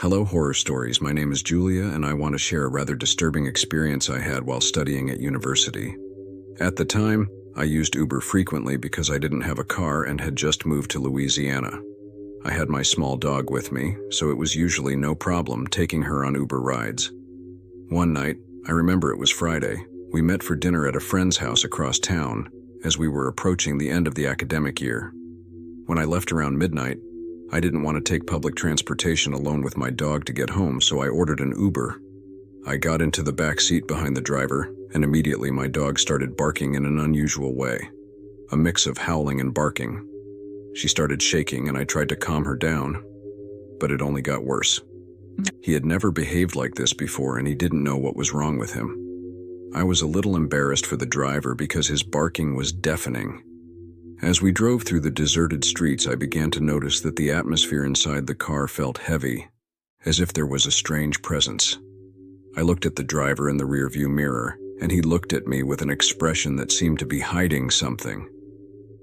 Hello, Horror Stories. My name is Julia, and I want to share a rather disturbing experience I had while studying at university. At the time, I used Uber frequently because I didn't have a car and had just moved to Louisiana. I had my small dog with me, so it was usually no problem taking her on Uber rides. One night, I remember it was Friday, we met for dinner at a friend's house across town as we were approaching the end of the academic year. When I left around midnight, I didn't want to take public transportation alone with my dog to get home, so I ordered an Uber. I got into the back seat behind the driver, and immediately my dog started barking in an unusual way. A mix of howling and barking. She started shaking, and I tried to calm her down, but it only got worse. He had never behaved like this before, and he didn't know what was wrong with him. I was a little embarrassed for the driver because his barking was deafening. As we drove through the deserted streets, I began to notice that the atmosphere inside the car felt heavy, as if there was a strange presence. I looked at the driver in the rearview mirror, and he looked at me with an expression that seemed to be hiding something.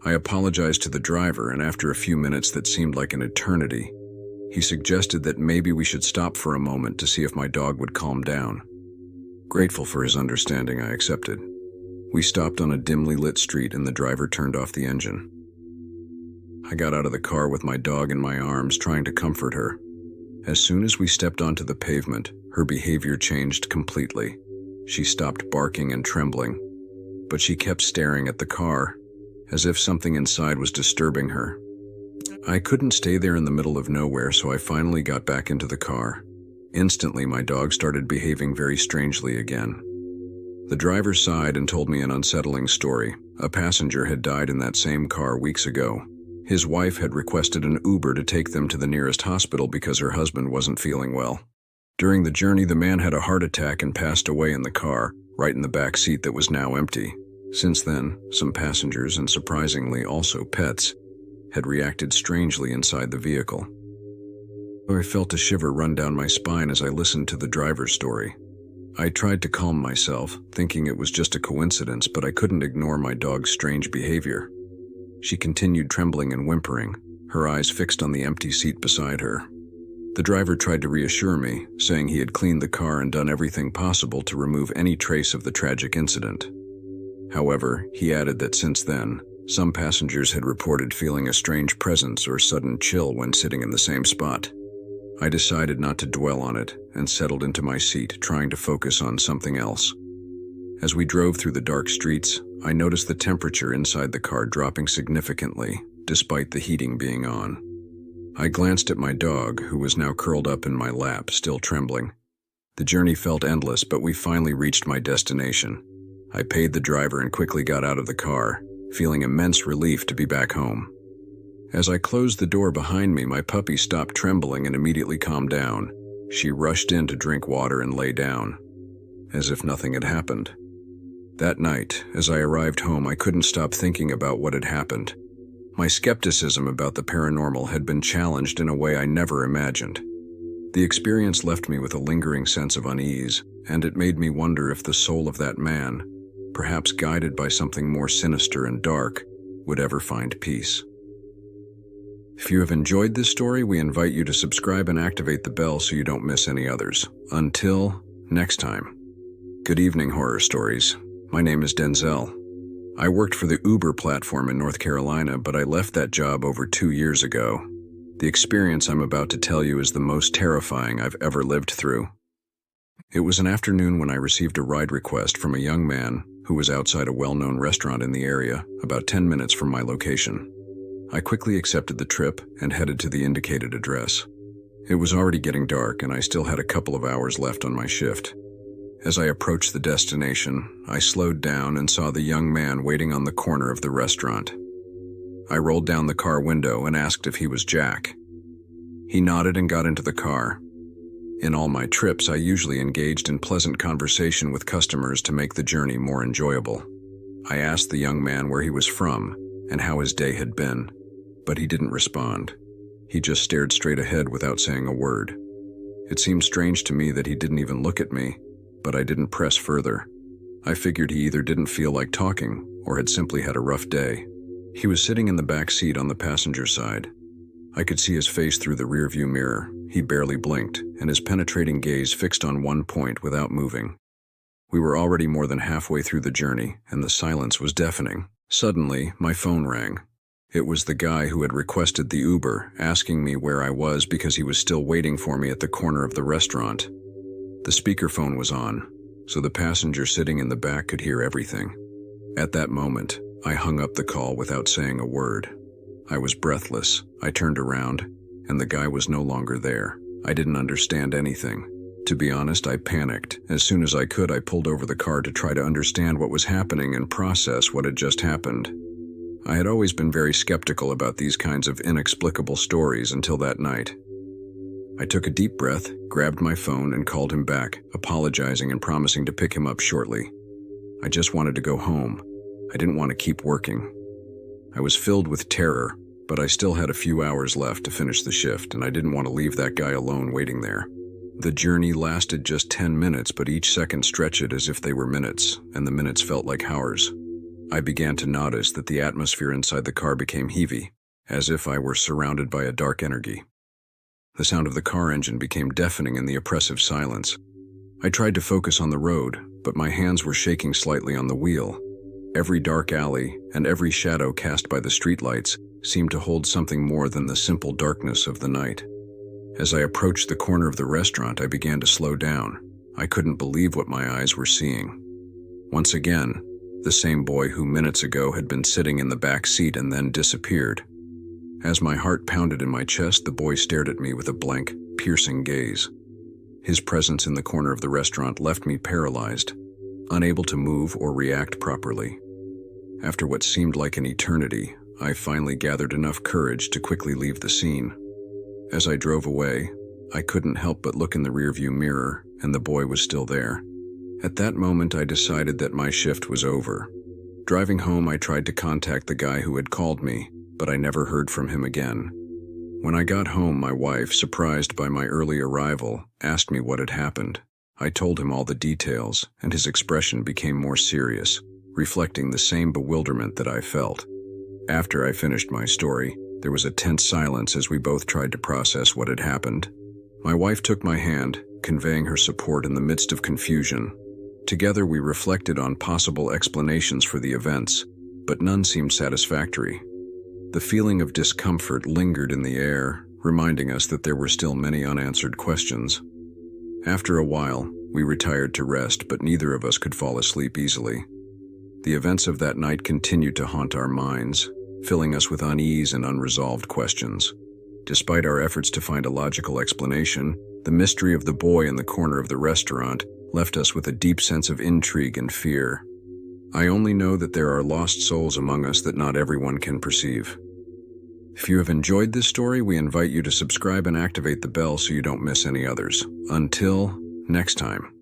I apologized to the driver, and after a few minutes that seemed like an eternity, he suggested that maybe we should stop for a moment to see if my dog would calm down. Grateful for his understanding, I accepted. We stopped on a dimly lit street and the driver turned off the engine. I got out of the car with my dog in my arms, trying to comfort her. As soon as we stepped onto the pavement, her behavior changed completely. She stopped barking and trembling, but she kept staring at the car, as if something inside was disturbing her. I couldn't stay there in the middle of nowhere, so I finally got back into the car. Instantly, my dog started behaving very strangely again. The driver sighed and told me an unsettling story. A passenger had died in that same car weeks ago. His wife had requested an Uber to take them to the nearest hospital because her husband wasn't feeling well. During the journey, the man had a heart attack and passed away in the car, right in the back seat that was now empty. Since then, some passengers, and surprisingly also pets, had reacted strangely inside the vehicle. I felt a shiver run down my spine as I listened to the driver's story. I tried to calm myself, thinking it was just a coincidence, but I couldn't ignore my dog's strange behavior. She continued trembling and whimpering, her eyes fixed on the empty seat beside her. The driver tried to reassure me, saying he had cleaned the car and done everything possible to remove any trace of the tragic incident. However, he added that since then, some passengers had reported feeling a strange presence or sudden chill when sitting in the same spot. I decided not to dwell on it and settled into my seat, trying to focus on something else. As we drove through the dark streets, I noticed the temperature inside the car dropping significantly, despite the heating being on. I glanced at my dog, who was now curled up in my lap, still trembling. The journey felt endless, but we finally reached my destination. I paid the driver and quickly got out of the car, feeling immense relief to be back home. As I closed the door behind me, my puppy stopped trembling and immediately calmed down. She rushed in to drink water and lay down, as if nothing had happened. That night, as I arrived home, I couldn't stop thinking about what had happened. My skepticism about the paranormal had been challenged in a way I never imagined. The experience left me with a lingering sense of unease, and it made me wonder if the soul of that man, perhaps guided by something more sinister and dark, would ever find peace. If you have enjoyed this story, we invite you to subscribe and activate the bell so you don't miss any others. Until next time. Good evening, Horror Stories. My name is Denzel. I worked for the Uber platform in North Carolina, but I left that job over 2 years ago. The experience I'm about to tell you is the most terrifying I've ever lived through. It was an afternoon when I received a ride request from a young man who was outside a well-known restaurant in the area, about 10 minutes from my location. I quickly accepted the trip and headed to the indicated address. It was already getting dark, and I still had a couple of hours left on my shift. As I approached the destination, I slowed down and saw the young man waiting on the corner of the restaurant. I rolled down the car window and asked if he was Jack. He nodded and got into the car. In all my trips, I usually engaged in pleasant conversation with customers to make the journey more enjoyable. I asked the young man where he was from and how his day had been, but he didn't respond. He just stared straight ahead without saying a word. It seemed strange to me that he didn't even look at me, but I didn't press further. I figured he either didn't feel like talking or had simply had a rough day. He was sitting in the back seat on the passenger side. I could see his face through the rearview mirror, He barely blinked, and his penetrating gaze fixed on one point without moving. We were already more than halfway through the journey, and the silence was deafening. Suddenly, my phone rang. It was the guy who had requested the Uber, asking me where I was because he was still waiting for me at the corner of the restaurant. The speakerphone was on, so the passenger sitting in the back could hear everything. At that moment, I hung up the call without saying a word. I was breathless. I turned around, and the guy was no longer there. I didn't understand anything. To be honest, I panicked. As soon as I could, I pulled over the car to try to understand what was happening and process what had just happened. I had always been very skeptical about these kinds of inexplicable stories until that night. I took a deep breath, grabbed my phone, and called him back, apologizing and promising to pick him up shortly. I just wanted to go home. I didn't want to keep working. I was filled with terror, but I still had a few hours left to finish the shift, and I didn't want to leave that guy alone waiting there. The journey lasted just 10 minutes, but each second stretched as if they were minutes, and the minutes felt like hours. I began to notice that the atmosphere inside the car became heavy, as if I were surrounded by a dark energy. The sound of the car engine became deafening in the oppressive silence. I tried to focus on the road, but my hands were shaking slightly on the wheel. Every dark alley and every shadow cast by the streetlights seemed to hold something more than the simple darkness of the night. As I approached the corner of the restaurant, I began to slow down. I couldn't believe what my eyes were seeing. Once again, the same boy who minutes ago had been sitting in the back seat and then disappeared. As my heart pounded in my chest, the boy stared at me with a blank, piercing gaze. His presence in the corner of the restaurant left me paralyzed, unable to move or react properly. After what seemed like an eternity, I finally gathered enough courage to quickly leave the scene. As I drove away, I couldn't help but look in the rearview mirror, and the boy was still there. At that moment, I decided that my shift was over. Driving home, I tried to contact the guy who had called me, but I never heard from him again. When I got home, my wife, surprised by my early arrival, asked me what had happened. I told him all the details, and his expression became more serious, reflecting the same bewilderment that I felt. After I finished my story, there was a tense silence as we both tried to process what had happened. My wife took my hand, conveying her support in the midst of confusion. Together we reflected on possible explanations for the events, but none seemed satisfactory. The feeling of discomfort lingered in the air, reminding us that there were still many unanswered questions. After a while, we retired to rest, but neither of us could fall asleep easily. The events of that night continued to haunt our minds, filling us with unease and unresolved questions. Despite our efforts to find a logical explanation, the mystery of the boy in the corner of the restaurant left us with a deep sense of intrigue and fear. I only know that there are lost souls among us that not everyone can perceive. If you have enjoyed this story, we invite you to subscribe and activate the bell so you don't miss any others. Until next time.